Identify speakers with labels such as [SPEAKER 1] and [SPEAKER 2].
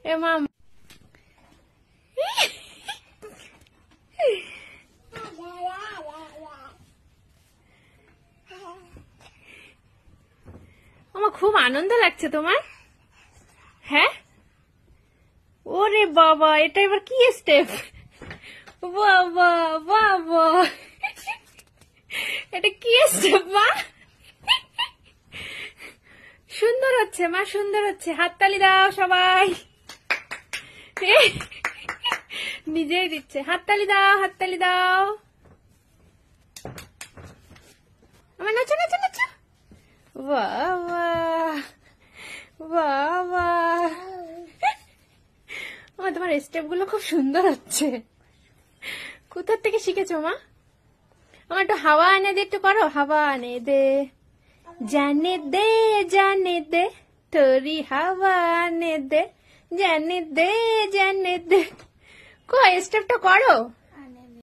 [SPEAKER 1] এ মা, আমার খুব আনন্দ লাগছে তোমার? হ্যাঁ, ওরে বাবা, এটা এবার কি স্টেপ! বাবা বাবা, এটা কি স্টেপ মা! সুন্দর হচ্ছে মা, সুন্দর হচ্ছে। হাততালি দাও সবাই। নিজেই দিচ্ছে। হাততালি দাও, হাততালি দাও। আমার নাচো নাচো নাচো। বাবা বাবা, আমার তোমার স্টেপ গুলো খুব সুন্দর হচ্ছে। কোথা থেকে শিখেছো মা? আমার একটু হাওয়া এনে দে, একটু করো। হাওয়া এনে দে, জানে দে জানে দে, তোরি হাওয়া এনে দে, জানে দে জানে দে। কই স্টেপটা করো।